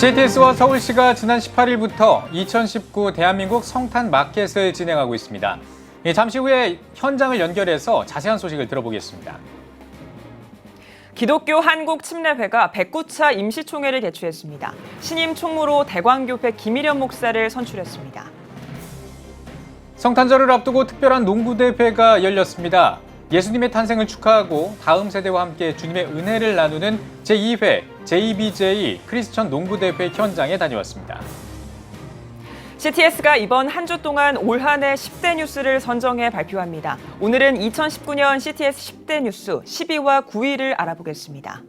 CTS와 서울시가 지난 18일부터 2019 대한민국 성탄 마켓을 진행하고 있습니다. 잠시 후에 현장을 연결해서 자세한 소식을 들어보겠습니다. 기독교 한국침례회가 109차 임시총회를 개최했습니다. 신임 총무로 대광교회 김일현 목사를 선출했습니다. 성탄절을 앞두고 특별한 농구대회가 열렸습니다. 예수님의 탄생을 축하하고 다음 세대와 함께 주님의 은혜를 나누는 제2회 JBJ 크리스천 농구대회 현장에 다녀왔습니다. CTS가 이번 한 주 동안 올 한 해 10대 뉴스를 선정해 발표합니다. 오늘은 2019년 CTS 10대 뉴스 10위와 9위를 알아보겠습니다.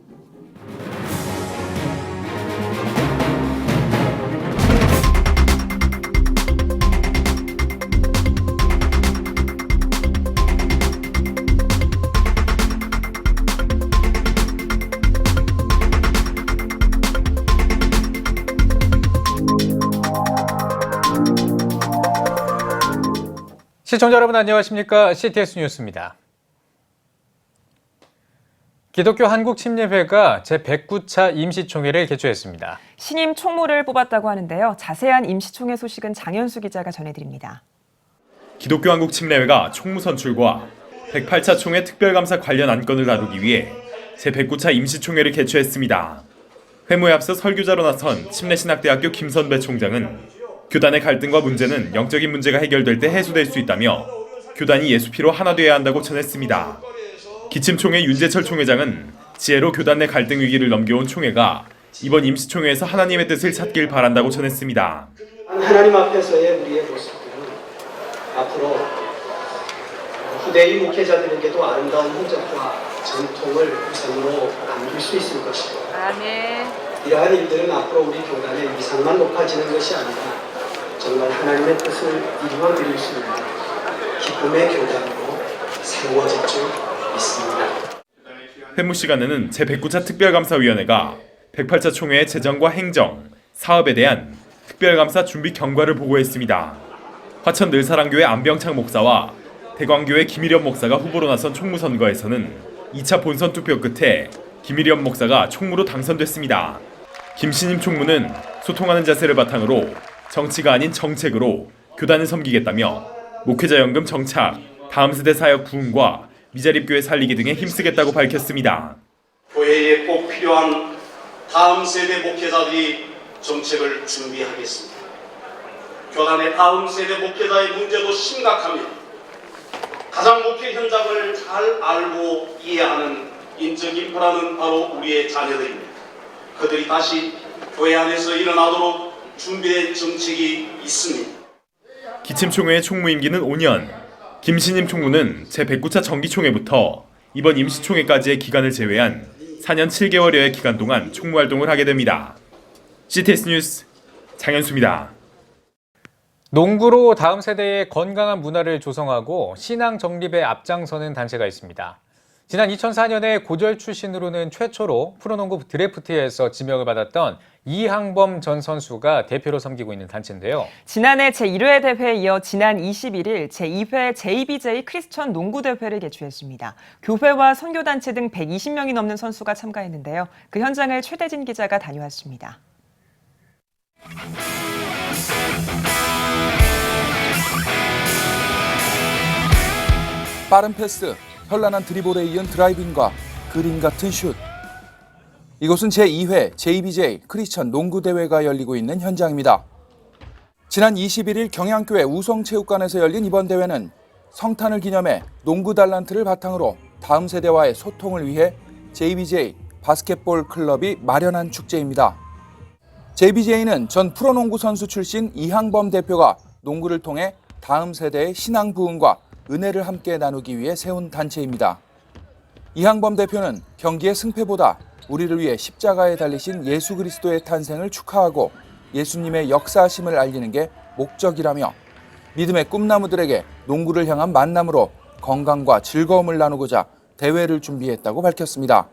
시청자 여러분 안녕하십니까? CTS 뉴스입니다. 기독교 한국침례회가 제109차 임시총회를 개최했습니다. 신임 총무를 뽑았다고 하는데요. 자세한 임시총회 소식은 장현수 기자가 전해드립니다. 기독교 한국침례회가 총무 선출과 108차 총회 특별감사 관련 안건을 다루기 위해 제109차 임시총회를 개최했습니다. 회무에 앞서 설교자로 나선 침례신학대학교 김선배 총장은 교단의 갈등과 문제는 영적인 문제가 해결될 때 해소될 수 있다며 교단이 예수 피로 하나 되어야 한다고 전했습니다. 기침총회 윤재철 총회장은 지혜로 교단 내 갈등 위기를 넘겨온 총회가 이번 임시총회에서 하나님의 뜻을 찾길 바란다고 전했습니다. 하나님 앞에서의 우리의 모습들은 앞으로 후대의 목회자들에게도 아름다운 흔적과 전통을 우선으로 남길 수 있을 것이고 이러한 일들은 앞으로 우리 교단의 위상만 높아지는 것이 아니라 정말 하나님의 뜻을 이루어드릴 수 있는 기쁨의 교단으로 세워질 줄 믿습니다. 회무 시간에는 제109차 특별감사위원회가 108차 총회의 재정과 행정, 사업에 대한 특별감사 준비 경과를 보고했습니다. 화천 늘사랑교회 안병창 목사와 대광교회 김일현 목사가 후보로 나선 총무선거에서는 2차 본선 투표 끝에 김일현 목사가 총무로 당선됐습니다. 김신임 총무는 소통하는 자세를 바탕으로 정치가 아닌 정책으로 교단을 섬기겠다며 목회자 연금 정착, 다음 세대 사역 부흥과 미자립교회 살리기 등에 힘쓰겠다고 밝혔습니다. 교회에 꼭 필요한 다음 세대 목회자들이 정책을 준비하겠습니다. 교단의 다음 세대 목회자의 문제도 심각합니다. 가장 목회 현장을 잘 알고 이해하는 인적 인프라는 바로 우리의 자녀들입니다. 그들이 다시 교회 안에서 일어나도록 준비된 정책이 있습니다. 기침총회의 총무 임기는 5년, 김신임 총무는 제109차 정기총회부터 이번 임시총회까지의 기간을 제외한 4년 7개월여의 기간 동안 총무 활동을 하게 됩니다. CTS 뉴스 장현수입니다. 농구로 다음 세대의 건강한 문화를 조성하고 신앙 정립에 앞장서는 단체가 있습니다. 지난 2004년에 고졸 출신으로는 최초로 프로농구 드래프트에서 지명을 받았던 이항범 전 선수가 대표로 섬기고 있는 단체인데요. 지난해 제1회 대회에 이어 지난 21일 제2회 JBJ 크리스천 농구대회를 개최했습니다. 교회와 선교단체 등 120명이 넘는 선수가 참가했는데요. 그 현장을 최대진 기자가 다녀왔습니다. 빠른 패스, 현란한 드리블에 이은 드라이빙과 그림 같은 슛. 이곳은 제2회 JBJ 크리스천 농구대회가 열리고 있는 현장입니다. 지난 21일 경양교회 우성체육관에서 열린 이번 대회는 성탄을 기념해 농구 달란트를 바탕으로 다음 세대와의 소통을 위해 JBJ 바스켓볼 클럽이 마련한 축제입니다. JBJ는 전 프로농구 선수 출신 이항범 대표가 농구를 통해 다음 세대의 신앙 부흥과 은혜를 함께 나누기 위해 세운 단체입니다. 이항범 대표는 경기의 승패보다 우리를 위해 십자가에 달리신 예수 그리스도의 탄생을 축하하고 예수님의 역사하심을 알리는 게 목적이라며 믿음의 꿈나무들에게 농구를 향한 만남으로 건강과 즐거움을 나누고자 대회를 준비했다고 밝혔습니다.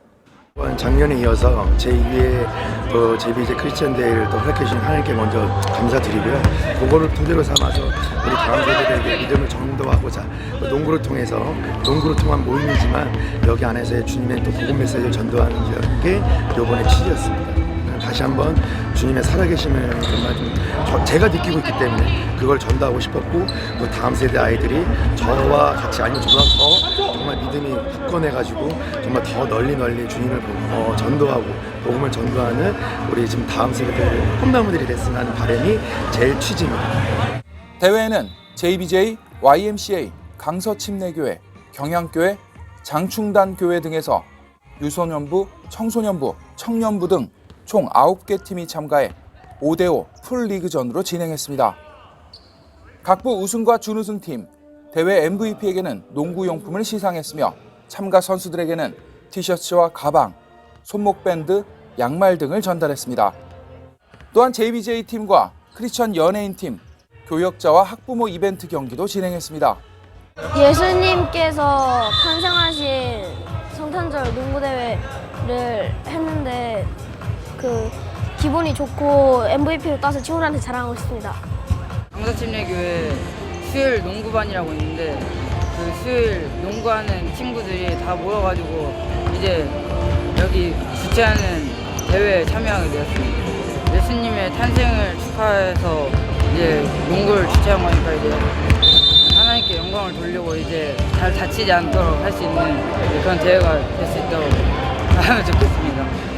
작년에 이어서 제2회 JBJ 크리스천 대회를 또 허락해주신 하나님께 먼저 감사드리고요. 그거를 토대로 삼아서 우리 다음 세대들에게 믿음을 전도하고자 농구를 통해서 농구를 통한 모임이지만 여기 안에서의 주님의 또 복음 메시지를 전도하는 게 이번에 취지였습니다. 다시 한번 주님의 살아계심을 정말 좀 제가 느끼고 있기 때문에 그걸 전도하고 싶었고, 또 다음 세대 아이들이 저와 같이 아니면 저보다 더 정말 믿음이 굳건해가지고 정말 더 널리 주님을 전도하고 복음을 전도하는 우리 지금 다음 세대들 꿈나무들이 됐으면 하는 바람이 제일 취지입니다. 대회에는 JBJ, YMCA, 강서침례교회, 경양교회, 장충단교회 등에서 유소년부, 청소년부, 청년부 등 총 9개 팀이 참가해 5대5 풀리그전으로 진행했습니다. 각부 우승과 준우승팀, 대회 MVP에게는 농구용품을 시상했으며 참가 선수들에게는 티셔츠와 가방, 손목밴드, 양말 등을 전달했습니다. 또한 JBJ팀과 크리스천 연예인팀, 교역자와 학부모 이벤트 경기도 진행했습니다. 예수님께서 탄생하신 성탄절 농구대회를 했는데 기분이 좋고 MVP를 따서 친구들한테 자랑하고 싶습니다. 강서침례교회 수요일 농구반이라고 있는데 그 수요일 농구하는 친구들이 다 모여가지고 이제 여기 주최하는 대회에 참여하게 되었습니다. 예수님의 탄생을 축하해서 이제 농구를 주최한 거니까 이제 하나님께 영광을 돌리고 이제 잘 다치지 않도록 할 수 있는 그런 대회가 될 수 있도록 하면 좋겠습니다.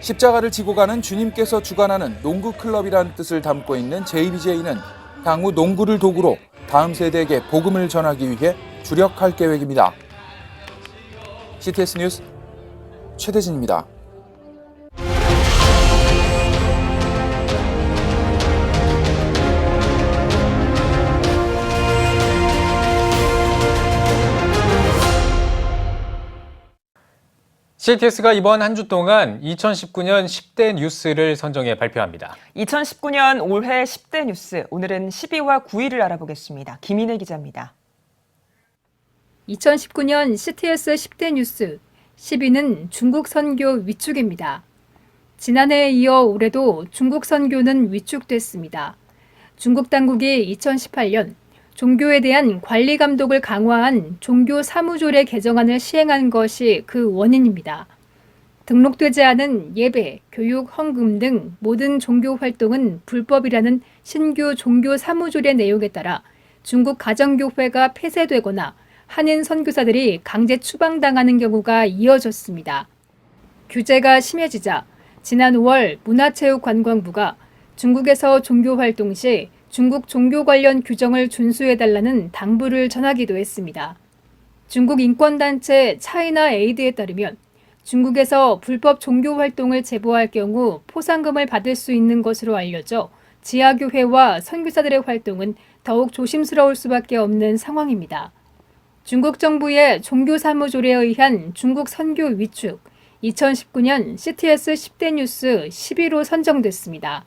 십자가를 지고 가는 주님께서 주관하는 농구 클럽이라는 뜻을 담고 있는 JBJ는 향후 농구를 도구로 다음 세대에게 복음을 전하기 위해 주력할 계획입니다. CTS 뉴스 최대진입니다. CTS가 이번 한 주 동안 2019년 10대 뉴스를 선정해 발표합니다. 2019년 올해 10대 뉴스, 오늘은 10위와 9위를 알아보겠습니다. 김인혜 기자입니다. 2019년 CTS 10대 뉴스, 10위는 중국 선교 위축입니다. 지난해에 이어 올해도 중국 선교는 위축됐습니다. 중국 당국이 2018년 종교에 대한 관리 감독을 강화한 종교 사무조례 개정안을 시행한 것이 그 원인입니다. 등록되지 않은 예배, 교육, 헌금 등 모든 종교 활동은 불법이라는 신규 종교 사무조례 내용에 따라 중국 가정교회가 폐쇄되거나 한인 선교사들이 강제 추방당하는 경우가 이어졌습니다. 규제가 심해지자 지난 5월 문화체육관광부가 중국에서 종교 활동 시 중국 종교 관련 규정을 준수해달라는 당부를 전하기도 했습니다. 중국 인권단체 차이나 에이드에 따르면 중국에서 불법 종교 활동을 제보할 경우 포상금을 받을 수 있는 것으로 알려져 지하교회와 선교사들의 활동은 더욱 조심스러울 수밖에 없는 상황입니다. 중국 정부의 종교사무조례에 의한 중국 선교 위축, 2019년 CTS 10대 뉴스 10위로 선정됐습니다.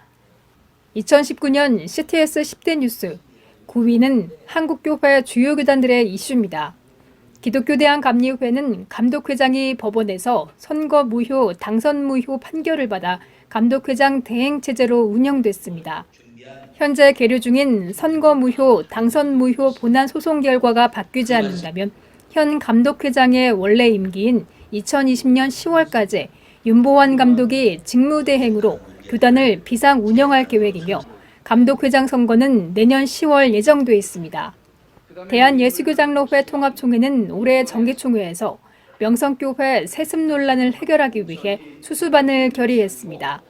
2019년 CTS 10대 뉴스 9위는 한국교회 주요 교단들의 이슈입니다. 기독교대한감리회는 감독회장이 법원에서 선거 무효, 당선 무효 판결을 받아 감독회장 대행체제로 운영됐습니다. 현재 계류 중인 선거 무효, 당선 무효 본안 소송 결과가 바뀌지 않는다면 현 감독회장의 원래 임기인 2020년 10월까지 윤보환 감독이 직무대행으로 교단을 비상 운영할 계획이며 감독회장 선거는 내년 10월 예정돼 있습니다. 대한예수교장로회 통합총회는 올해 정기총회에서 명성교회 세습 논란을 해결하기 위해 수수반을 결의했습니다.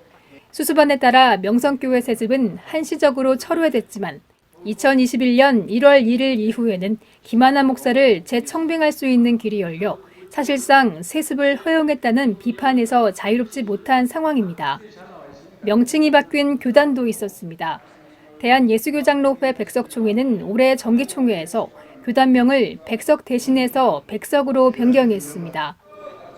수수반에 따라 명성교회 세습은 한시적으로 철회됐지만 2021년 1월 1일 이후에는 김하나 목사를 재청빙할 수 있는 길이 열려 사실상 세습을 허용했다는 비판에서 자유롭지 못한 상황입니다. 명칭이 바뀐 교단도 있었습니다. 대한예수교장로회 백석총회는 올해 정기총회에서 교단명을 백석 대신해서 백석으로 변경했습니다.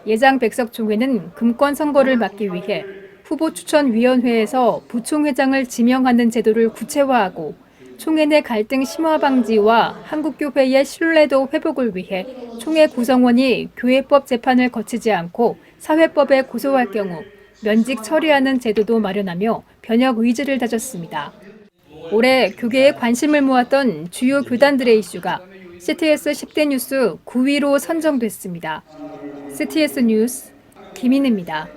예장 백석총회는 금권 선거를 막기 위해 후보추천위원회에서 부총회장을 지명하는 제도를 구체화하고 총회 내 갈등 심화 방지와 한국교회의 신뢰도 회복을 위해 총회 구성원이 교회법 재판을 거치지 않고 사회법에 고소할 경우 면직 처리하는 제도도 마련하며 변혁 의지를 다졌습니다. 올해 교계에 관심을 모았던 주요 교단들의 이슈가 CTS 10대 뉴스 9위로 선정됐습니다. CTS 뉴스 김인혜입니다.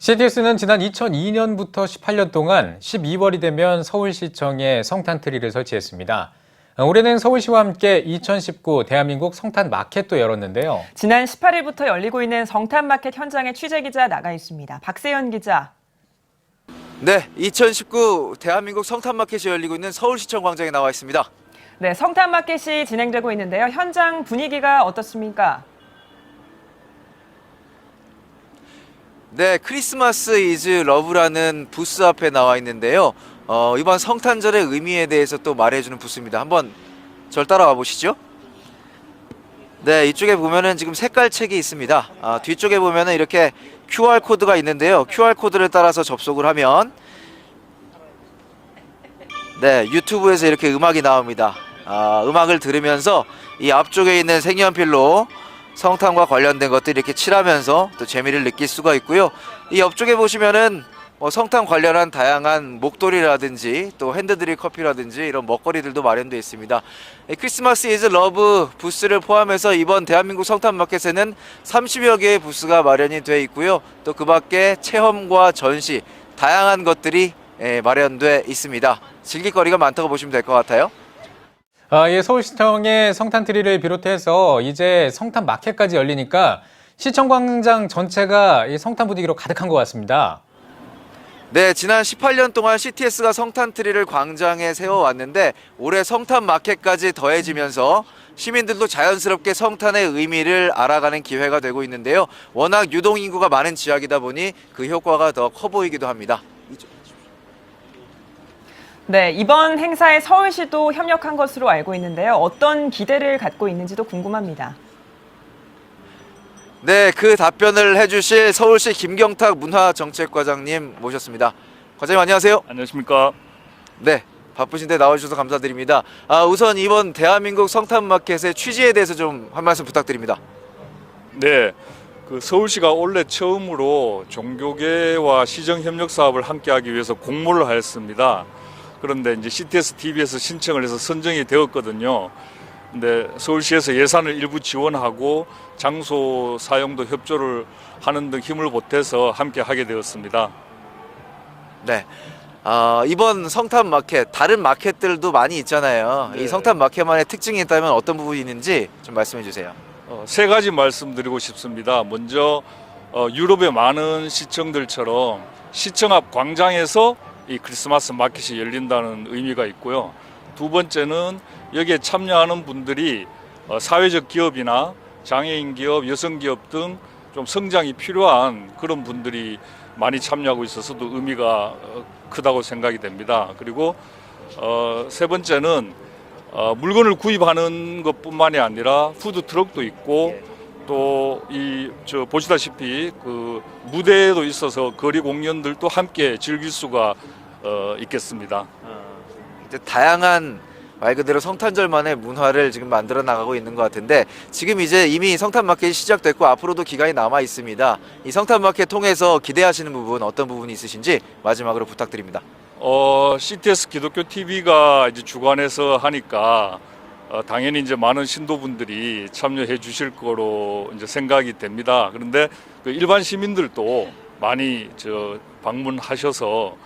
CTS는 지난 2002년부터 18년 동안 12월이 되면 서울시청에 성탄트리를 설치했습니다. 올해는 서울시와 함께 2019 대한민국 성탄 마켓도 열었는데요. 지난 18일부터 열리고 있는 성탄 마켓 현장에 취재기자 나가 있습니다. 박세현 기자. 네, 2019 대한민국 성탄 마켓이 열리고 있는 서울시청 광장에 나와 있습니다. 네, 성탄 마켓이 진행되고 있는데요. 현장 분위기가 어떻습니까? 네, 크리스마스 이즈 러브라는 부스 앞에 나와 있는데요. 이번 성탄절의 의미에 대해서 또 말해주는 부스입니다. 한번 절 따라와 보시죠. 네, 이쪽에 보면은 지금 색깔 책이 있습니다. 뒤쪽에 보면은 이렇게 QR 코드가 있는데요. QR 코드를 따라서 접속을 하면 네, 유튜브에서 이렇게 음악이 나옵니다. 음악을 들으면서 이 앞쪽에 있는 색연필로 성탄과 관련된 것들 이렇게 칠하면서 또 재미를 느낄 수가 있고요. 이 옆쪽에 보시면은 성탄 관련한 다양한 목도리라든지 또 핸드드립 커피라든지 이런 먹거리들도 마련되어 있습니다. 크리스마스 이즈 러브 부스를 포함해서 이번 대한민국 성탄 마켓에는 30여 개의 부스가 마련이 되어 있고요. 또 그 밖에 체험과 전시, 다양한 것들이 마련되어 있습니다. 즐길 거리가 많다고 보시면 될 것 같아요. 예, 서울시청의 성탄트리를 비롯해서 이제 성탄 마켓까지 열리니까 시청광장 전체가 이 성탄 분위기로 가득한 것 같습니다. 네, 지난 18년 동안 CTS가 성탄 트리를 광장에 세워왔는데 올해 성탄 마켓까지 더해지면서 시민들도 자연스럽게 성탄의 의미를 알아가는 기회가 되고 있는데요. 워낙 유동인구가 많은 지역이다 보니 그 효과가 더 커 보이기도 합니다. 네, 이번 행사에 서울시도 협력한 것으로 알고 있는데요. 어떤 기대를 갖고 있는지도 궁금합니다. 네, 그 답변을 해주실 서울시 김경탁 문화정책과장님 모셨습니다. 과장님 안녕하세요. 안녕하십니까. 네, 바쁘신데 나와주셔서 감사드립니다. 우선 이번 대한민국 성탄마켓의 취지에 대해서 좀 한 말씀 부탁드립니다. 네, 그 서울시가 올해 처음으로 종교계와 시정협력 사업을 함께하기 위해서 공모를 하였습니다. 그런데 이제 CTS TV에서 신청을 해서 선정이 되었거든요. 근데 서울시에서 예산을 일부 지원하고 장소 사용도 협조를 하는 등 힘을 보태서 함께 하게 되었습니다. 네. 이번 성탄 마켓, 다른 마켓들도 많이 있잖아요. 네. 이 성탄 마켓만의 특징이 있다면 어떤 부분이 있는지 좀 말씀해 주세요. 세 가지 말씀드리고 싶습니다. 먼저 유럽의 많은 시청들처럼 시청 앞 광장에서 이 크리스마스 마켓이 열린다는 의미가 있고요. 두 번째는 여기에 참여하는 분들이 사회적 기업이나 장애인 기업, 여성 기업 등 좀 성장이 필요한 그런 분들이 많이 참여하고 있어서도 의미가 크다고 생각이 됩니다. 그리고 세 번째는 물건을 구입하는 것뿐만이 아니라 푸드 트럭도 있고 또 보시다시피 그 무대도 있어서 거리 공연들도 함께 즐길 수가 있겠습니다. 이제 다양한 말 그대로 성탄절만의 문화를 지금 만들어 나가고 있는 것 같은데 지금 이제 이미 성탄 마켓이 시작됐고 앞으로도 기간이 남아 있습니다. 이 성탄 마켓 통해서 기대하시는 부분 어떤 부분이 있으신지 마지막으로 부탁드립니다. CTS 기독교 TV가 이제 주관해서 하니까 당연히 이제 많은 신도분들이 참여해 주실 거로 이제 생각이 됩니다. 그런데 그 일반 시민들도 많이 방문하셔서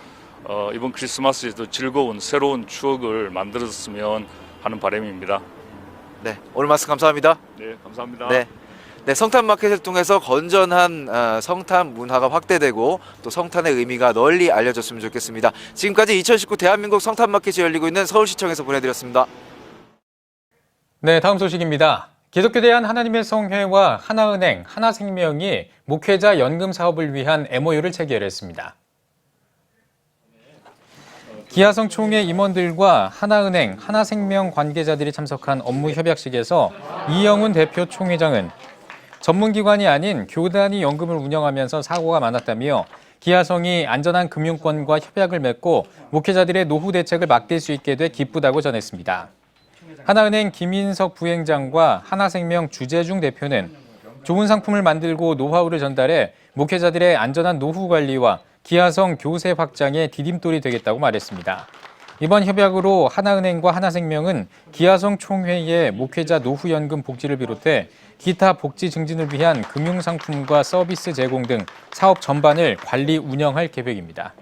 이번 크리스마스에도 즐거운 새로운 추억을 만들었으면 하는 바람입니다. 네, 오늘 말씀 감사합니다. 네, 감사합니다. 네, 성탄 마켓을 통해서 건전한 성탄 문화가 확대되고 또 성탄의 의미가 널리 알려졌으면 좋겠습니다. 지금까지 2019 대한민국 성탄 마켓이 열리고 있는 서울시청에서 보내드렸습니다. 네, 다음 소식입니다. 기독교대한 하나님의 성회와 하나은행, 하나생명이 목회자 연금 사업을 위한 MOU를 체결했습니다. 기하성 총회 임원들과 하나은행, 하나생명 관계자들이 참석한 업무 협약식에서 이영훈 대표 총회장은 전문기관이 아닌 교단이 연금을 운영하면서 사고가 많았다며 기하성이 안전한 금융권과 협약을 맺고 목회자들의 노후 대책을 맡길 수 있게 돼 기쁘다고 전했습니다. 하나은행 김인석 부행장과 하나생명 주재중 대표는 좋은 상품을 만들고 노하우를 전달해 목회자들의 안전한 노후 관리와 기하성 교세 확장에 디딤돌이 되겠다고 말했습니다. 이번 협약으로 하나은행과 하나생명은 기아성 총회의 목회자 노후연금 복지를 비롯해 기타 복지 증진을 위한 금융상품과 서비스 제공 등 사업 전반을 관리 운영할 계획입니다.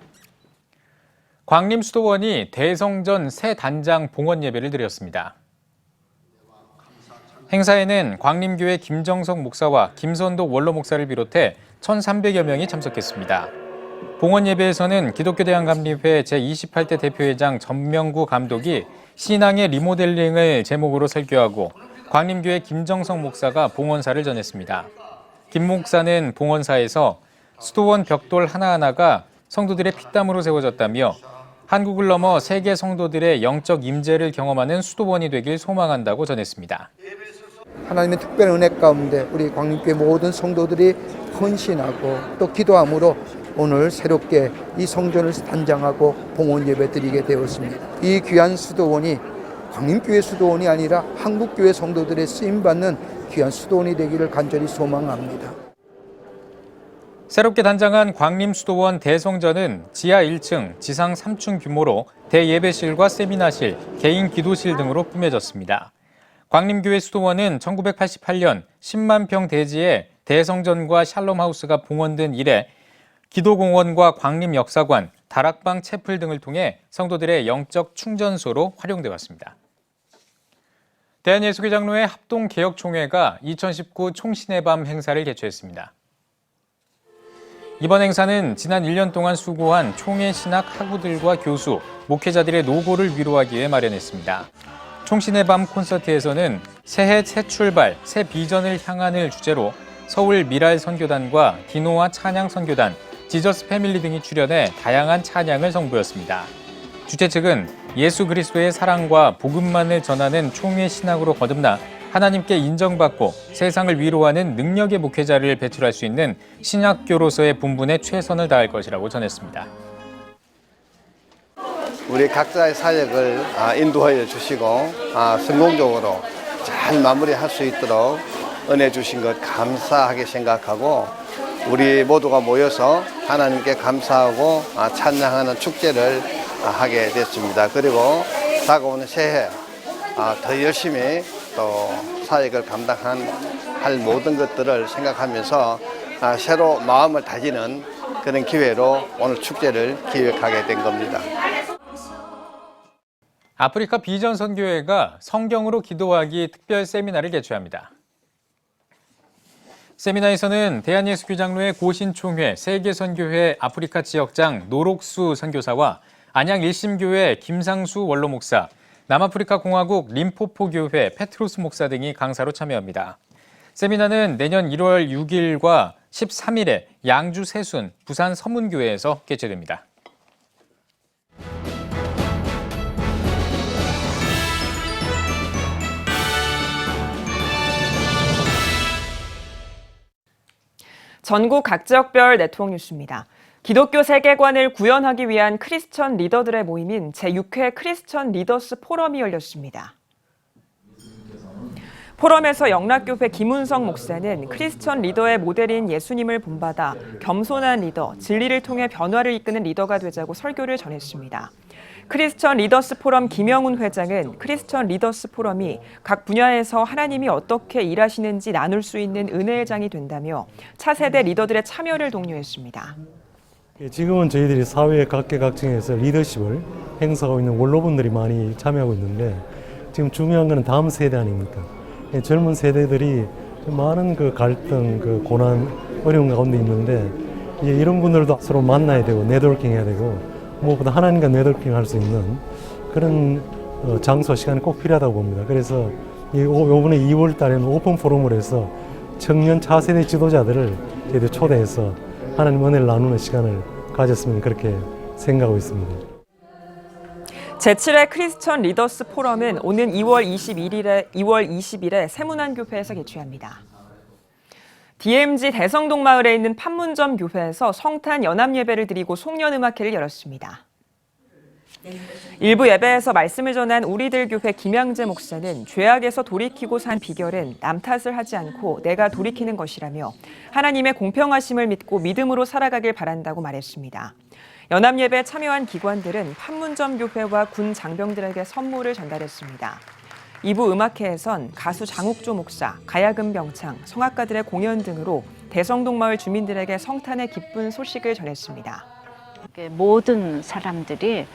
광림수도원이 대성전 새 단장 봉헌 예배를 드렸습니다. 행사에는 광림교회 김정석 목사와 김선독 원로 목사를 비롯해 1,300여 명이 참석했습니다. 봉헌 예배에서는 기독교대한감리회 제28대 대표회장 전명구 감독이 신앙의 리모델링을 제목으로 설교하고 광림교회 김정석 목사가 봉헌사를 전했습니다. 김 목사는 봉헌사에서 수도원 벽돌 하나하나가 성도들의 피땀으로 세워졌다며 한국을 넘어 세계 성도들의 영적 임재를 경험하는 수도원이 되길 소망한다고 전했습니다. 하나님의 특별한 은혜 가운데 우리 광림교회 모든 성도들이 헌신하고 또 기도함으로 오늘 새롭게 이 성전을 단장하고 봉헌 예배 드리게 되었습니다. 이 귀한 수도원이 광림교회 수도원이 아니라 한국교회 성도들의 쓰임받는 귀한 수도원이 되기를 간절히 소망합니다. 새롭게 단장한 광림수도원 대성전은 지하 1층, 지상 3층 규모로 대예배실과 세미나실, 개인 기도실 등으로 꾸며졌습니다. 광림교회 수도원은 1988년 10만 평 대지에 대성전과 샬롬하우스가 봉헌된 이래 기도공원과 광림역사관, 다락방 채플 등을 통해 성도들의 영적 충전소로 활용돼 왔습니다. 대한예수교장로회 합동개혁총회가 2019 총신의 밤 행사를 개최했습니다. 이번 행사는 지난 1년 동안 수고한 총회 신학 학우들과 교수, 목회자들의 노고를 위로하기 위해 마련했습니다. 총신의 밤 콘서트에서는 새해 새 출발, 새 비전을 향한을 주제로 서울 미랄 선교단과 디노아 찬양 선교단, 지저스 패밀리 등이 출연해 다양한 찬양을 선보였습니다. 주최 측은 예수 그리스도의 사랑과 복음만을 전하는 총회 신학으로 거듭나 하나님께 인정받고 세상을 위로하는 능력의 목회자를 배출할 수 있는 신학교로서의 본분에 최선을 다할 것이라고 전했습니다. 우리 각자의 사역을 인도하여 주시고 성공적으로 잘 마무리할 수 있도록 은혜 주신 것 감사하게 생각하고 우리 모두가 모여서 하나님께 감사하고 찬양하는 축제를 하게 됐습니다. 그리고 다가오는 새해 더 열심히 또 사역을 감당할 모든 것들을 생각하면서 새로 마음을 다지는 그런 기회로 오늘 축제를 기획하게 된 겁니다. 아프리카 비전 선교회가 성경으로 기도하기 특별 세미나를 개최합니다. 세미나에서는 대한예수교장로회 고신총회 세계선교회 아프리카 지역장 노록수 선교사와 안양 일심교회 김상수 원로 목사, 남아프리카 공화국 림포포 교회 페트로스 목사 등이 강사로 참여합니다. 세미나는 내년 1월 6일과 13일에 양주 세순, 부산 서문교회에서 개최됩니다. 전국 각 지역별 네트워크 뉴스입니다. 기독교 세계관을 구현하기 위한 크리스천 리더들의 모임인 제6회 크리스천 리더스 포럼이 열렸습니다. 포럼에서 영락교회 김운성 목사는 크리스천 리더의 모델인 예수님을 본받아 겸손한 리더, 진리를 통해 변화를 이끄는 리더가 되자고 설교를 전했습니다. 크리스천 리더스 포럼 김영훈 회장은 크리스천 리더스 포럼이 각 분야에서 하나님이 어떻게 일하시는지 나눌 수 있는 은혜의 장이 된다며 차세대 리더들의 참여를 독려했습니다. 지금은 저희들이 사회 각계각층에서 리더십을 행사하고 있는 원로분들이 많이 참여하고 있는데 지금 중요한 것은 다음 세대 아닙니까? 젊은 세대들이 많은 그 갈등, 그 고난, 어려운 가운데 있는데 이제 이런 분들도 서로 만나야 되고 네트워킹 해야 되고 무엇보다 하나님과 네트워킹 할 수 있는 그런 장소, 시간이 꼭 필요하다고 봅니다. 그래서 이번에 2월 달에는 오픈 포럼을 해서 청년 차세대 지도자들을 저희들 초대해서 하나님 은혜를 나누는 시간을 가졌으면 그렇게 생각하고 있습니다. 제7회 크리스천 리더스 포럼은 오는 2월 20일에 세문안교회에서 개최합니다. DMZ 대성동마을에 있는 판문점 교회에서 성탄 연합예배를 드리고 송년음악회를 열었습니다. 일부 예배에서 말씀을 전한 우리들 교회 김양재 목사는 죄악에서 돌이키고 산 비결은 남 탓을 하지 않고 내가 돌이키는 것이라며 하나님의 공평하심을 믿고 믿음으로 살아가길 바란다고 말했습니다. 연합예배에 참여한 기관들은 판문점 교회와 군 장병들에게 선물을 전달했습니다. 2부 음악회에선 가수 장욱조 목사, 가야금 병창, 성악가들의 공연 등으로 대성동 마을 주민들에게 성탄의 기쁜 소식을 전했습니다. 모든 사람들이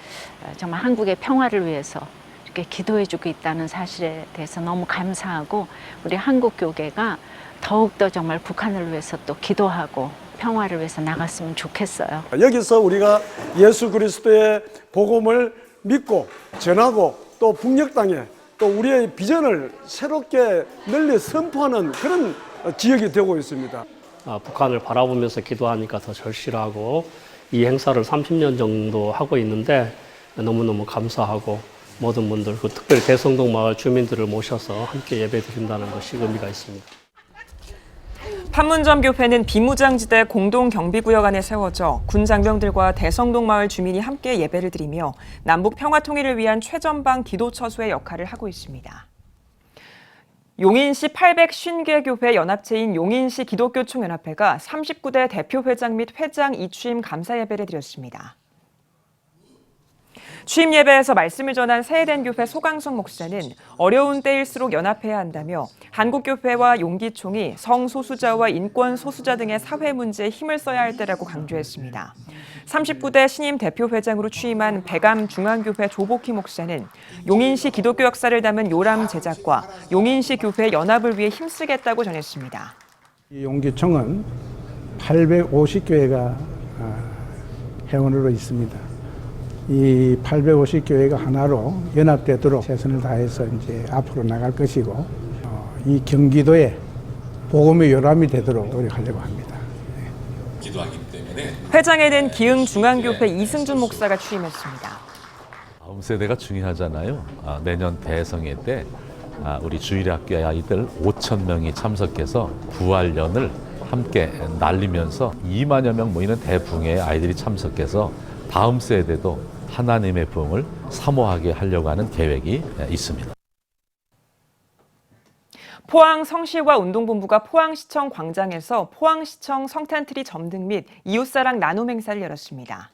정말 한국의 평화를 위해서 이렇게 기도해주고 있다는 사실에 대해서 너무 감사하고 우리 한국 교계가 더욱더 정말 북한을 위해서 또 기도하고 평화를 위해서 나갔으면 좋겠어요. 여기서 우리가 예수 그리스도의 복음을 믿고 전하고 또 북녘 땅에 또 우리의 비전을 새롭게 널리 선포하는 그런 지역이 되고 있습니다. 북한을 바라보면서 기도하니까 더 절실하고 이 행사를 30년 정도 하고 있는데 너무너무 감사하고 모든 분들, 특별히 대성동 마을 주민들을 모셔서 함께 예배드린다는 것이 의미가 있습니다. 판문점 교회는 비무장지대 공동경비구역 안에 세워져 군 장병들과 대성동 마을 주민이 함께 예배를 드리며 남북 평화 통일을 위한 최전방 기도처소의 역할을 하고 있습니다. 용인시 850개 교회 연합체인 용인시 기독교총연합회가 39대 대표회장 및 회장 이취임 감사 예배를 드렸습니다. 취임 예배에서 말씀을 전한 새해된 교회 소강성 목사는 어려운 때일수록 연합해야 한다며 한국교회와 용기총이 성소수자와 인권 소수자 등의 사회 문제에 힘을 써야 할 때라고 강조했습니다. 39대 신임 대표회장으로 취임한 배감 중앙교회 조복희 목사는 용인시 기독교 역사를 담은 요람 제작과 용인시 교회 연합을 위해 힘쓰겠다고 전했습니다. 용기총은 850교회가 회원으로 있습니다. 이 850교회가 하나로 연합되도록 최선을 다해서 이제 앞으로 나갈 것이고 이 경기도에 복음의 요람이 되도록 노력하려고 합니다. 기도하기 때문에 회장에는 기흥 중앙교회 이승준 목사가 취임했습니다. 다음 세대가 중요하잖아요. 내년 대성회 때 우리 주일학교 아이들 5,000명이 참석해서 부활연을 함께 날리면서 2만여 명 모이는 대붕의 아이들이 참석해서 다음 세대도 하나님의 부흥을 사모하게 하려고 하는 계획이 있습니다. 포항 성시와 운동본부가 포항시청 광장에서 포항시청 성탄트리 점등 및 이웃사랑 나눔 행사를 열었습니다.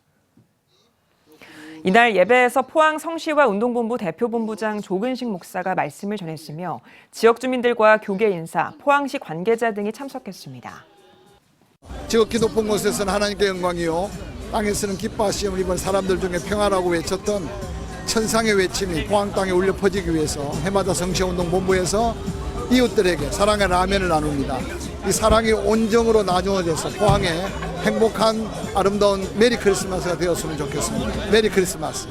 이날 예배에서 포항 성시와 운동본부 대표본부장 조근식 목사가 말씀을 전했으며 지역 주민들과 교계 인사, 포항시 관계자 등이 참석했습니다. 지극히 높은 곳에서는 하나님께 영광이요 땅에서는 기뻐하시오 이번 사람들 중에 평화라고 외쳤던 천상의 외침이 포항 땅에 울려 퍼지기 위해서 해마다 성시운동본부에서 이웃들에게 사랑의 라면을 나눕니다. 이 사랑이 온정으로 나누어져서 포항에 행복한 아름다운 메리 크리스마스가 되었으면 좋겠습니다. 메리 크리스마스.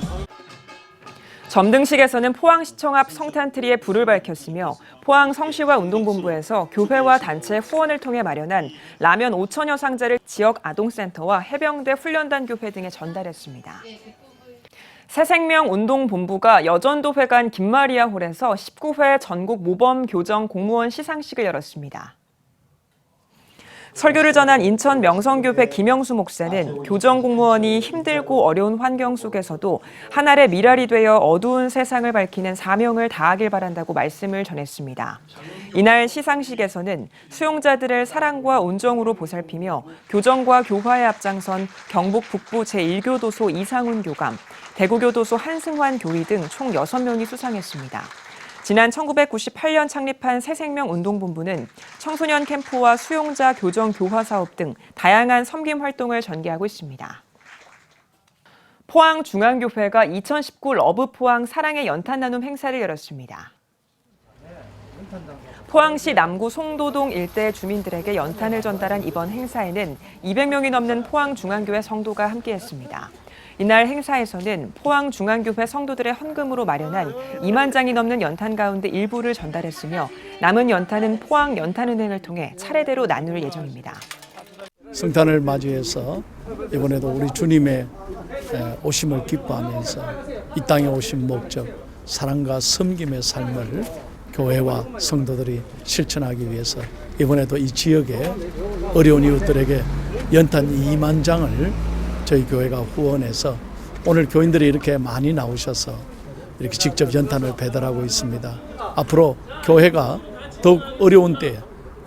점등식에서는 포항시청 앞 성탄트리에 불을 밝혔으며 포항 성시와 운동본부에서 교회와 단체 후원을 통해 마련한 라면 5천여 상자를 지역 아동센터와 해병대 훈련단 교회 등에 전달했습니다. 새생명 운동본부가 여전도회관 김마리아 홀에서 19회 전국 모범 교정 공무원 시상식을 열었습니다. 설교를 전한 인천 명성교회 김영수 목사는 교정 공무원이 힘들고 어려운 환경 속에서도 하늘의 미랄이 되어 어두운 세상을 밝히는 사명을 다하길 바란다고 말씀을 전했습니다. 이날 시상식에서는 수용자들을 사랑과 온정으로 보살피며 교정과 교화에 앞장선 경북 북부 제1교도소 이상훈 교감, 대구교도소 한승환 교위 등 총 6명이 수상했습니다. 지난 1998년 창립한 새생명운동본부는 청소년 캠프와 수용자 교정 교화 사업 등 다양한 섬김 활동을 전개하고 있습니다. 포항중앙교회가 2019 러브 포항 사랑의 연탄 나눔 행사를 열었습니다. 포항시 남구 송도동 일대 주민들에게 연탄을 전달한 이번 행사에는 200명이 넘는 포항중앙교회 성도가 함께했습니다. 이날 행사에서는 포항중앙교회 성도들의 헌금으로 마련한 2만 장이 넘는 연탄 가운데 일부를 전달했으며 남은 연탄은 포항연탄은행을 통해 차례대로 나눌 예정입니다. 성탄을 맞이해서 이번에도 우리 주님의 오심을 기뻐하면서 이 땅에 오신 목적, 사랑과 섬김의 삶을 교회와 성도들이 실천하기 위해서 이번에도 이 지역의 어려운 이웃들에게 연탄 2만 장을 저희 교회가 후원해서 오늘 교인들이 이렇게 많이 나오셔서 이렇게 직접 연탄을 배달하고 있습니다. 앞으로 교회가 더욱 어려운 때에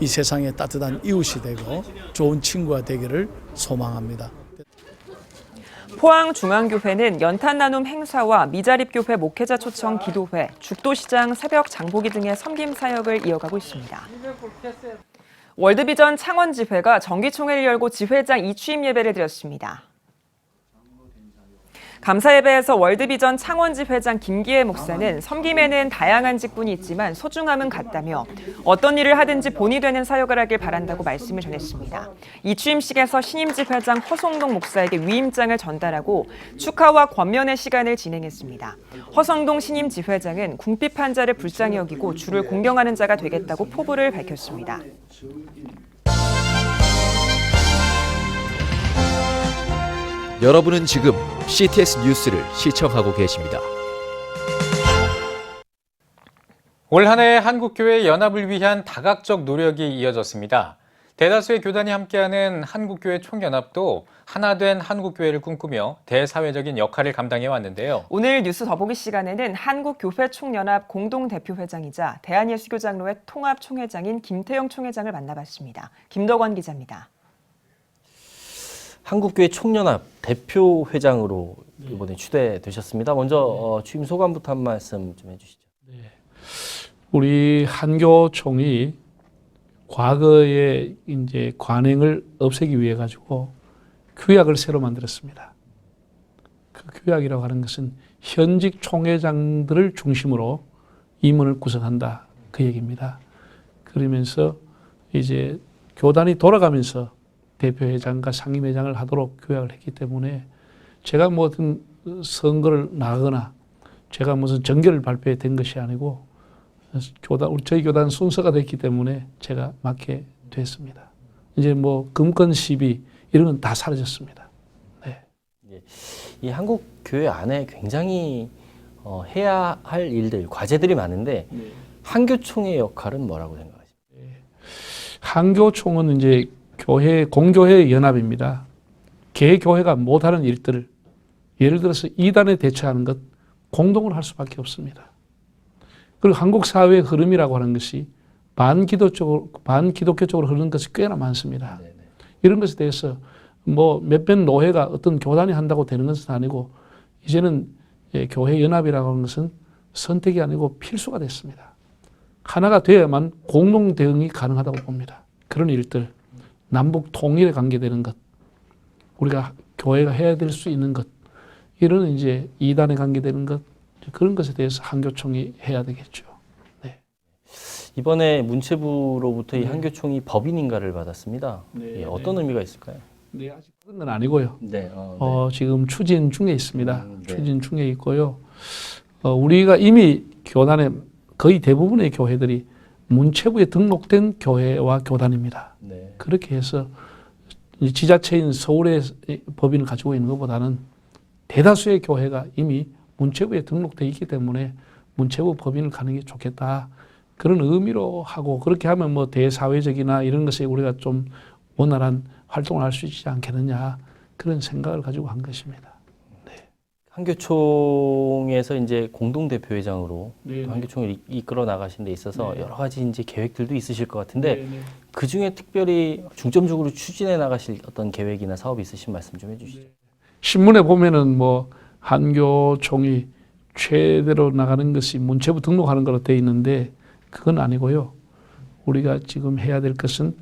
이 세상에 따뜻한 이웃이 되고 좋은 친구가 되기를 소망합니다. 포항중앙교회는 연탄 나눔 행사와 미자립교회 목회자 초청 기도회, 죽도시장 새벽 장보기 등의 섬김 사역을 이어가고 있습니다. 월드비전 창원지회가 정기총회를 열고 지회장 이취임 예배를 드렸습니다. 감사예배에서 월드비전 창원지 회장 김기혜 목사는 섬김에는 다양한 직분이 있지만 소중함은 같다며 어떤 일을 하든지 본이 되는 사역을 하길 바란다고 말씀을 전했습니다. 이 취임식에서 신임지 회장 허성동 목사에게 위임장을 전달하고 축하와 권면의 시간을 진행했습니다. 허성동 신임지 회장은 궁핍 환자를 불쌍히 여기고 주를 공경하는 자가 되겠다고 포부를 밝혔습니다. 여러분은 지금 CTS 뉴스를 시청하고 계십니다. 올 한 해 한국교회 연합을 위한 다각적 노력이 이어졌습니다. 대다수의 교단이 함께하는 한국교회 총연합도 하나된 한국교회를 꿈꾸며 대사회적인 역할을 감당해 왔는데요. 오늘 뉴스 더보기 시간에는 한국교회 총연합 공동대표회장이자 대한예수교장로회 통합총회장인 김태영 총회장을 만나봤습니다. 김덕원 기자입니다. 한국교회 총연합 대표회장으로 이번에 추대되셨습니다. 먼저 취임 소감부터 한 말씀 좀 해주시죠. 네. 우리 한교총이 과거의 이제 관행을 없애기 위해 가지고 규약을 새로 만들었습니다. 그 규약이라고 하는 것은 현직 총회장들을 중심으로 임원을 구성한다 그 얘기입니다. 그러면서 이제 교단이 돌아가면서 대표회장과 상임회장을 하도록 규약을 했기 때문에 제가 뭐 어떤 선거를 나가거나 제가 무슨 정결을 발표해 된 것이 아니고 저희 교단 순서가 됐기 때문에 제가 맡게 됐습니다. 이제 뭐 금권 시비 이런 건 다 사라졌습니다. 네. 이 한국 교회 안에 굉장히 해야 할 일들, 과제들이 많은데 한교총의 역할은 뭐라고 생각하십니까? 한교총은 이제 공교회 연합입니다. 개교회가 못하는 일들을 예를 들어서 이단에 대처하는 것 공동으로 할 수밖에 없습니다. 그리고 한국 사회의 흐름이라고 하는 것이 반기독교 쪽으로 흐르는 것이 꽤나 많습니다. 이런 것에 대해서 뭐 몇몇 노회가 어떤 교단이 한다고 되는 것은 아니고 이제는 교회 연합이라고 하는 것은 선택이 아니고 필수가 됐습니다. 하나가 되어야만 공동 대응이 가능하다고 봅니다. 그런 일들, 남북 통일에 관계되는 것, 우리가 교회가 해야 될 수 있는 것, 이런 이제 이단에 관계되는 것, 그런 것에 대해서 한교총이 해야 되겠죠. 네. 이번에 문체부로부터 이 한교총이 법인인가를 받았습니다. 네, 어떤 의미가 있을까요? 네, 아직 받은 건 아니고요. 네, 지금 추진 중에 있습니다. 추진 중에 있고요. 우리가 이미 교단의 거의 대부분의 교회들이 문체부에 등록된 교회와 교단입니다. 네. 그렇게 해서 지자체인 서울의 법인을 가지고 있는 것보다는 대다수의 교회가 이미 문체부에 등록되어 있기 때문에 문체부 법인을 가는 게 좋겠다. 그런 의미로 하고 그렇게 하면 뭐 대사회적이나 이런 것에 우리가 좀 원활한 활동을 할 수 있지 않겠느냐 그런 생각을 가지고 한 것입니다. 네. 한교총에서 이제 공동대표회장으로 한교총을 이끌어 나가신 데 있어서 여러 가지 이제 계획들도 있으실 것 같은데 그 중에 특별히 중점적으로 추진해 나가실 어떤 계획이나 사업이 있으신 말씀 좀 해주시죠. 신문에 보면은 뭐 한교총이 최대로 나가는 것이 문체부 등록하는 걸로 되어 있는데 그건 아니고요. 우리가 지금 해야 될 것은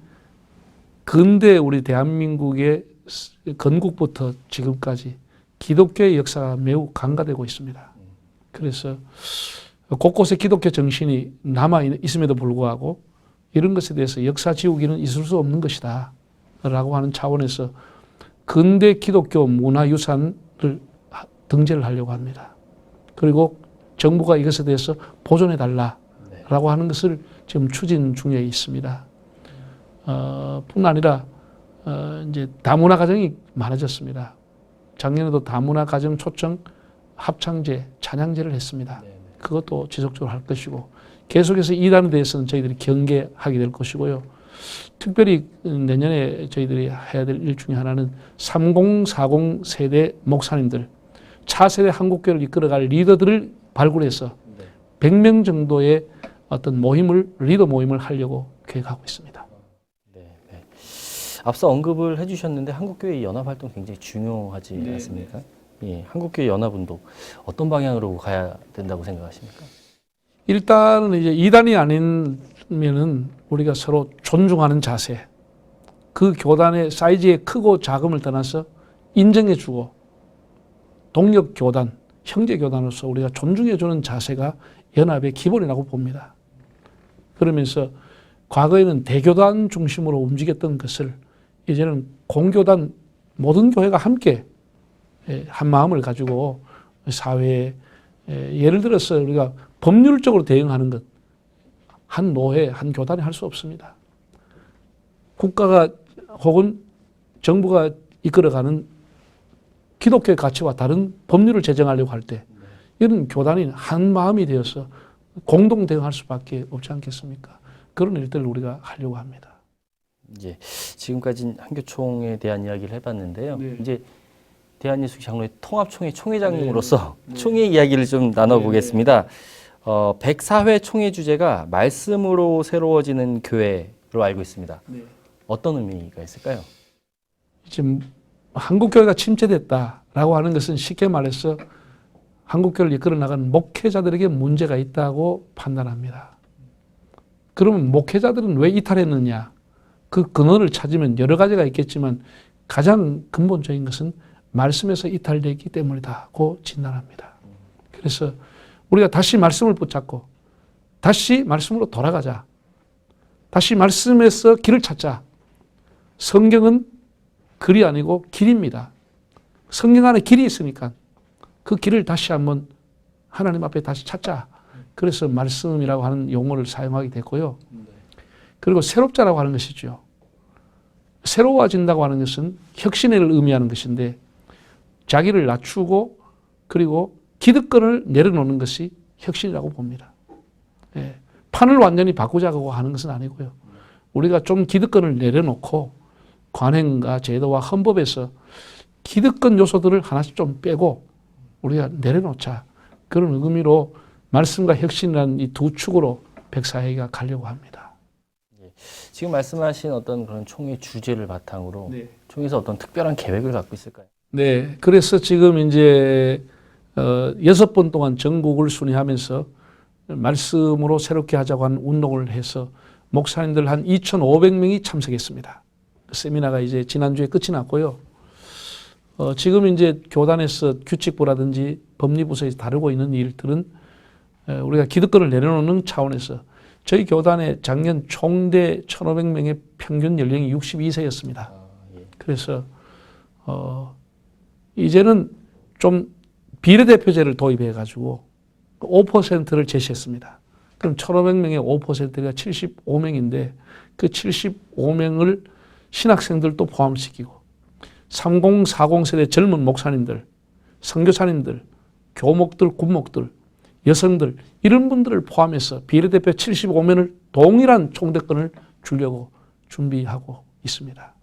근대 우리 대한민국의 건국부터 지금까지 기독교의 역사가 매우 강화되고 있습니다. 그래서 곳곳에 기독교 정신이 남아 있음에도 불구하고 이런 것에 대해서 역사 지우기는 있을 수 없는 것이다 라고 하는 차원에서 근대 기독교 문화유산을 등재를 하려고 합니다. 그리고 정부가 이것에 대해서 보존해 달라라고 하는 것을 지금 추진 중에 있습니다. 뿐 아니라 이제 다문화 가정이 많아졌습니다. 작년에도 다문화 가정 초청 합창제, 찬양제를 했습니다. 그것도 지속적으로 할 것이고 계속해서 이단에 대해서는 저희들이 경계하게 될 것이고요. 특별히 내년에 저희들이 해야 될 일 중에 하나는 3040 세대 목사님들, 차세대 한국교회를 이끌어갈 리더들을 발굴해서 100명 정도의 어떤 모임을, 리더 모임을 하려고 계획하고 있습니다. 앞서 언급을 해주셨는데 한국교회 연합활동 굉장히 중요하지 않습니까? 예, 한국교회 연합운동 어떤 방향으로 가야 된다고 생각하십니까? 일단은 이제 이단이 아니면은 우리가 서로 존중하는 자세, 그 교단의 사이즈의 크고 작음을 떠나서 인정해주고 동력 교단, 형제 교단으로서 우리가 존중해주는 자세가 연합의 기본이라고 봅니다. 그러면서 과거에는 대교단 중심으로 움직였던 것을 이제는 공교단 모든 교회가 함께 한 마음을 가지고 사회에 예를 들어서 우리가 법률적으로 대응하는 것, 한 노회, 한 교단이 할 수 없습니다. 국가가 혹은 정부가 이끌어가는 기독교의 가치와 다른 법률을 제정하려고 할 때 이런 교단이 한 마음이 되어서 공동 대응할 수밖에 없지 않겠습니까? 그런 일들을 우리가 하려고 합니다. 이제 지금까지 한교총에 대한 이야기를 해봤는데요. 이제 대한예수교 장로회 통합총회 총회장님으로서 총회 이야기를 좀 나눠보겠습니다. 104회 총회 주제가 말씀으로 새로워지는 교회로 알고 있습니다. 어떤 의미가 있을까요? 지금 한국교회가 침체됐다라고 하는 것은 쉽게 말해서 한국교회를 이끌어 나가는 목회자들에게 문제가 있다고 판단합니다. 그러면 목회자들은 왜 이탈했느냐? 그 근원을 찾으면 여러 가지가 있겠지만 가장 근본적인 것은 말씀에서 이탈되기 때문이다고 진단합니다. 그래서 우리가 다시 말씀을 붙잡고 다시 말씀으로 돌아가자. 다시 말씀에서 길을 찾자. 성경은 글이 아니고 길입니다. 성경 안에 길이 있으니까 그 길을 다시 한번 하나님 앞에 다시 찾자. 그래서 말씀이라고 하는 용어를 사용하게 됐고요. 그리고 새롭자라고 하는 것이죠. 새로워진다고 하는 것은 혁신을 의미하는 것인데 자기를 낮추고 그리고 기득권을 내려놓는 것이 혁신이라고 봅니다. 예. 판을 완전히 바꾸자고 하는 것은 아니고요. 우리가 좀 기득권을 내려놓고 관행과 제도와 헌법에서 기득권 요소들을 하나씩 좀 빼고 우리가 내려놓자. 그런 의미로 말씀과 혁신이라는 이 두 축으로 104회가 가려고 합니다. 지금 말씀하신 어떤 그런 총회 주제를 바탕으로 총회에서 어떤 특별한 계획을 갖고 있을까요? 네, 그래서 지금 이제 6번 동안 전국을 순회하면서 말씀으로 새롭게 하자고 하는 운동을 해서 목사님들 한 2,500명이 참석했습니다. 세미나가 이제 지난주에 끝이 났고요. 지금 이제 교단에서 규칙부라든지 법리부서에서 다루고 있는 일들은 우리가 기득권을 내려놓는 차원에서 저희 교단의 작년 총대 1,500명의 평균 연령이 62세였습니다. 그래서 이제는 좀 비례대표제를 도입해가지고 5%를 제시했습니다. 그럼 1,500명의 5%가 75명인데 그 75명을 신학생들도 포함시키고 30, 40 세대 젊은 목사님들, 선교사님들, 교목들, 군목들, 여성들 이런 분들을 포함해서 비례대표 75명을 동일한 총대권을 주려고 준비하고 있습니다.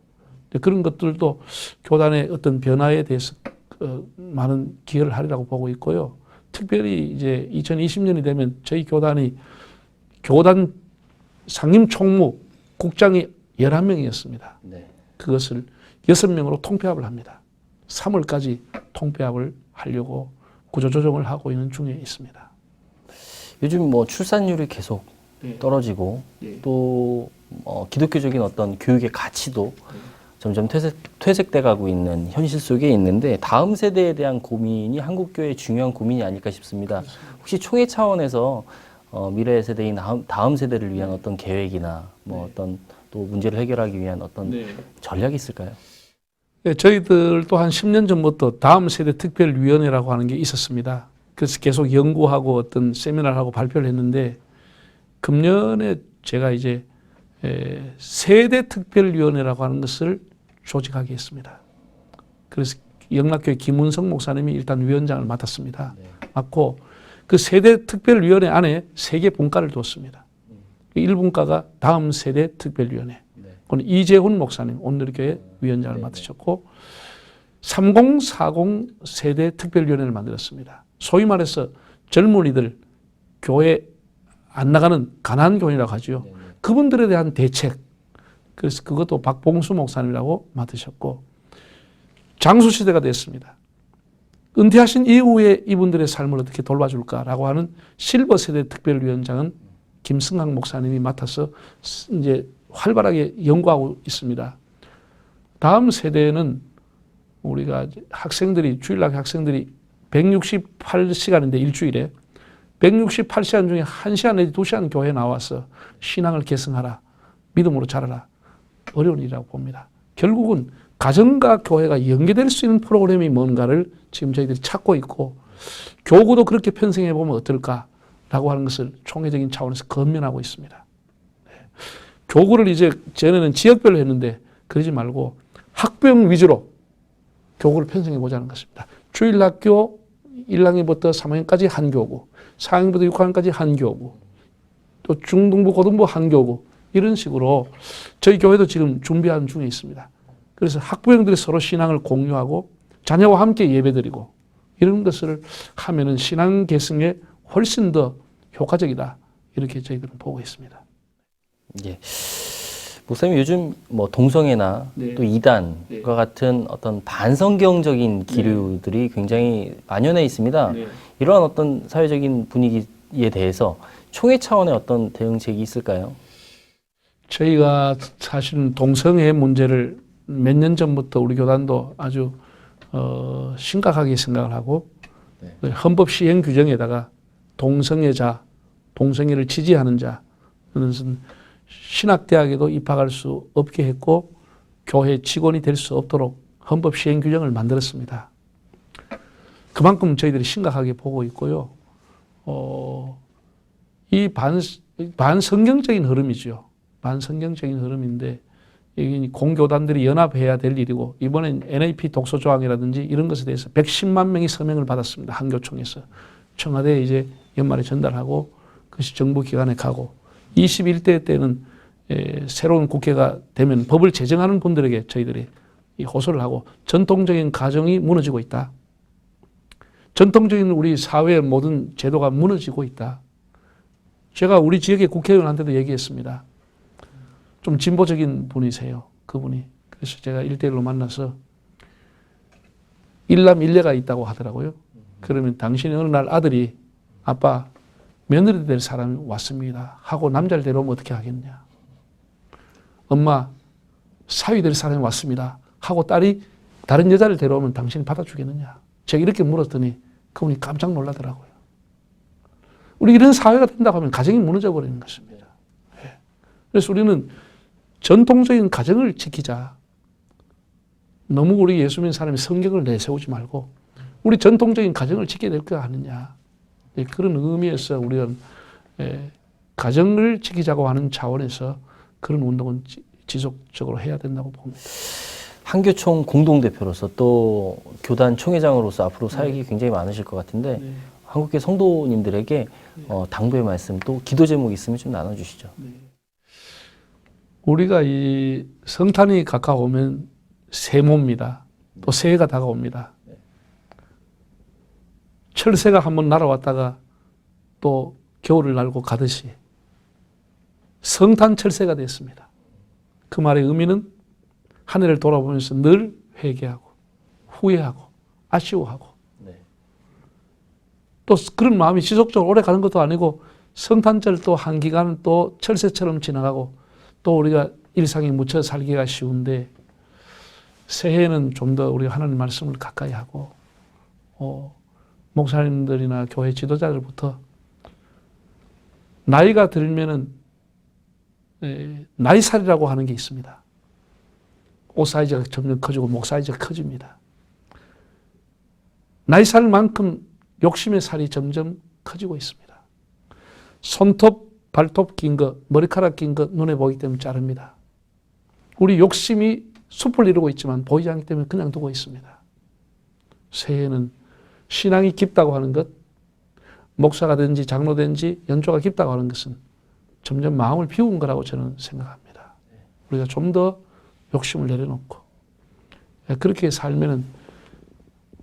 그런 것들도 교단의 어떤 변화에 대해서 많은 기여를 하리라고 보고 있고요. 특별히 이제 2020년이 되면 저희 교단이 교단 상임 총무 국장이 11명이었습니다. 그것을 6명으로 통폐합을 합니다. 3월까지 통폐합을 하려고 구조조정을 하고 있는 중에 있습니다. 요즘 뭐 출산율이 계속 떨어지고 또 기독교적인 어떤 교육의 가치도 점점 퇴색돼 가고 있는 현실 속에 있는데 다음 세대에 대한 고민이 한국교회의 중요한 고민이 아닐까 싶습니다. 혹시 총회 차원에서 미래 세대인 다음 세대를 위한 어떤 계획이나 뭐 어떤 또 문제를 해결하기 위한 어떤 전략이 있을까요? 네, 저희들도 한 10년 전부터 다음 세대 특별위원회라고 하는 게 있었습니다. 그래서 계속 연구하고 어떤 세미나를 하고 발표를 했는데 금년에 제가 이제 세대 특별위원회라고 하는 것을 조직하게 했습니다. 그래서 영락교회 김은성 목사님이 일단 위원장을 맡았습니다. 맡고 그 세대 특별위원회 안에 3개 분과를 뒀습니다. 1분과가 다음 세대 특별위원회. 그건 이재훈 목사님 온누리교회 위원장을 맡으셨고 30, 40 세대 특별위원회를 만들었습니다. 소위 말해서 젊은이들 교회 안 나가는 가난교인이라고 하죠. 그분들에 대한 대책 그래서 그것도 박봉수 목사님이라고 맡으셨고 장수 시대가 됐습니다. 은퇴하신 이후에 이분들의 삶을 어떻게 돌봐줄까라고 하는 실버 세대 특별위원장은 김승학 목사님이 맡아서 이제 활발하게 연구하고 있습니다. 다음 세대는 우리가 학생들이 주일날 학생들이 168시간인데 일주일에 168시간 중에 1시간 내지 2시간 교회에 나와서 신앙을 계승하라. 믿음으로 자라라. 어려운 일이라고 봅니다. 결국은 가정과 교회가 연계될 수 있는 프로그램이 뭔가를 지금 저희들이 찾고 있고 교구도 그렇게 편성해 보면 어떨까라고 하는 것을 총회적인 차원에서 건면하고 있습니다. 네. 교구를 이제 전에는 지역별로 했는데 그러지 말고 학병 위주로 교구를 편성해 보자는 것입니다. 주일학교 1학년부터 3학년까지 한 교구, 4학년부터 6학년까지 한 교구, 또 중등부, 고등부 한 교구 이런 식으로 저희 교회도 지금 준비하는 중에 있습니다. 그래서 학부형들이 서로 신앙을 공유하고 자녀와 함께 예배드리고 이런 것을 하면은 신앙 계승에 훨씬 더 효과적이다. 이렇게 저희들은 보고 있습니다. 예. 목사님 요즘 뭐 동성애나 네. 또 이단과 같은 어떤 반성경적인 기류들이 굉장히 만연해 있습니다. 네. 이러한 어떤 사회적인 분위기에 대해서 총회 차원의 어떤 대응책이 있을까요? 저희가 사실은 동성애 문제를 몇 년 전부터 우리 교단도 아주 심각하게 생각을 하고 헌법 시행 규정에다가 동성애자, 동성애를 지지하는 자, 그것은 신학대학에도 입학할 수 없게 했고 교회 직원이 될 수 없도록 헌법 시행 규정을 만들었습니다. 그만큼 저희들이 심각하게 보고 있고요. 이 반성경적인 흐름이죠. 반성경적인 흐름인데 이 공교단들이 연합해야 될 일이고 이번엔 NAP 독소조항이라든지 이런 것에 대해서 110만 명이 서명을 받았습니다. 한교총에서. 청와대에 이제 연말에 전달하고 그것이 정부 기관에 가고 21대 때는 새로운 국회가 되면 법을 제정하는 분들에게 저희들이 호소를 하고 전통적인 가정이 무너지고 있다. 전통적인 우리 사회의 모든 제도가 무너지고 있다. 제가 우리 지역의 국회의원한테도 얘기했습니다. 좀 진보적인 분이세요. 그분이. 그래서 제가 1대1로 만나서 일남 일녀가 있다고 하더라고요. 그러면 당신이 어느 날 아들이 아빠 며느리 될 사람이 왔습니다 하고 남자를 데려오면 어떻게 하겠냐. 엄마 사위 될 사람이 왔습니다 하고 딸이 다른 여자를 데려오면 당신이 받아주겠느냐. 제가 이렇게 물었더니 그분이 깜짝 놀라더라고요. 우리 이런 사회가 된다고 하면 가정이 무너져 버리는 것입니다. 그래서 우리는 전통적인 가정을 지키자. 너무 우리 예수 믿는 사람이 성경을 내세우지 말고 우리 전통적인 가정을 지켜야 될 거 아니냐. 그런 의미에서 우리는 가정을 지키자고 하는 차원에서 그런 운동은 지속적으로 해야 된다고 봅니다. 한교총 공동대표로서 또 교단 총회장으로서 앞으로 사역이 굉장히 많으실 것 같은데 한국교 성도님들에게 당부의 말씀 또 기도 제목이 있으면 좀 나눠주시죠. 우리가 이 성탄이 가까우면 세모입니다. 또 새해가 다가옵니다. 철새가 한번 날아왔다가 또 겨울을 날고 가듯이 성탄 철새가 됐습니다. 그 말의 의미는 한 해를 돌아보면서 늘 회개하고 후회하고 아쉬워하고 또 그런 마음이 지속적으로 오래 가는 것도 아니고 성탄절 또 한 기간은 또 철새처럼 지나가고 또 우리가 일상에 묻혀 살기가 쉬운데 새해에는 좀 더 우리가 하나님 말씀을 가까이 하고 목사님들이나 교회 지도자들부터 나이가 들면은 나이살이라고 하는 게 있습니다. 옷 사이즈가 점점 커지고 목 사이즈가 커집니다. 나이살만큼 욕심의 살이 점점 커지고 있습니다. 손톱, 발톱 긴 거, 머리카락 긴 거 눈에 보이기 때문에 자릅니다. 우리 욕심이 숲을 이루고 있지만 보이지 않기 때문에 그냥 두고 있습니다. 새해에는 신앙이 깊다고 하는 것, 목사가 된지 장로된지 연조가 깊다고 하는 것은 점점 마음을 비운 거라고 저는 생각합니다. 우리가 좀 더 욕심을 내려놓고 그렇게 살면은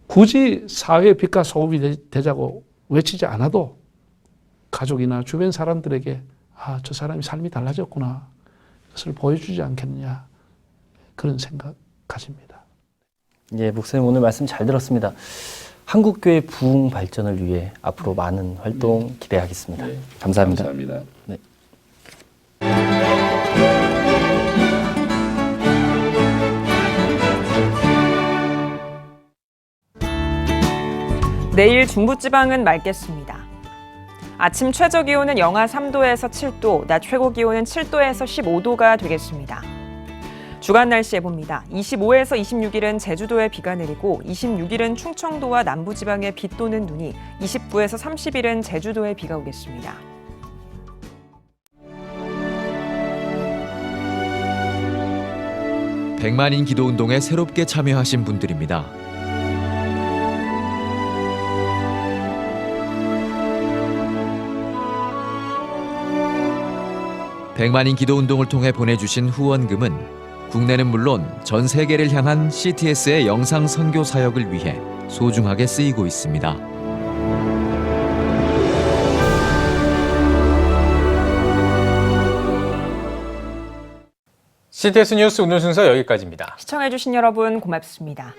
굳이 사회의 빛과 소금이 되자고 외치지 않아도 가족이나 주변 사람들에게 아, 저 사람이 삶이 달라졌구나. 것을 보여주지 않겠느냐 그런 생각 가집니다. 예, 목사님 오늘 말씀 잘 들었습니다. 한국교회 부흥 발전을 위해 앞으로 많은 활동 기대하겠습니다. 감사합니다. 감사합니다. 네. 내일 중부지방은 맑겠습니다. 아침 최저기온은 영하 3도에서 7도, 낮 최고기온은 7도에서 15도가 되겠습니다. 주간 날씨 해봅니다. 25에서 26일은 제주도에 비가 내리고 26일은 충청도와 남부지방에 비 또는 눈이, 29에서 30일은 제주도에 비가 오겠습니다. 백만인 기도운동에 새롭게 참여하신 분들입니다. 백만인 기도운동을 통해 보내주신 후원금은 국내는 물론 전 세계를 향한 CTS의 영상 선교 사역을 위해 소중하게 쓰이고 있습니다. CTS 뉴스 오늘 순서 여기까지입니다. 시청해주신 여러분 고맙습니다.